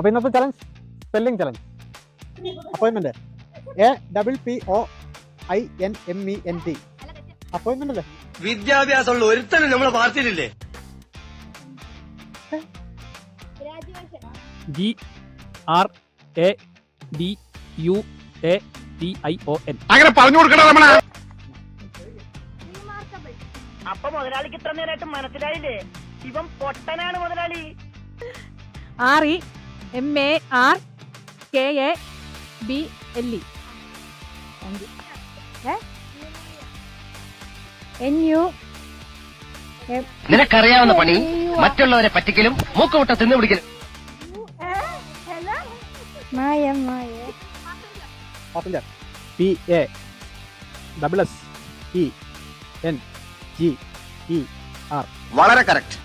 അപ്പോൾ ഇന്നത്തെ challenge spelling challenge. അപ്പോയിൻമെന്റ് APPOINMENT. അപ്പോയിൻമെന്റ് അല്ലേ? വിദ്യാഭ്യാസമുള്ള ഒരുത്തനും നമ്മളെ പാർട്ടിയിലില്ലേ? GRADUATION. അങ്ങനെ പറഞ്ഞു കൊടുക്കണം നമ്മളെ. അപ്പൊ മുതലാളിക്ക് ഇത്ര നേരമായിട്ട് മനസ്സിലായില്ലേ? ഇവൻ പൊട്ടനാണ് മുതലാളി. REMARKABLE. NU. നിനക്കറിയാവുന്ന പണി മറ്റുള്ളവരെ പറ്റിക്കലും മൂക്കുമുട്ട തിന്നു പിടിക്കലും. Passenger PASSENGER. വളരെ കറക്റ്റ്.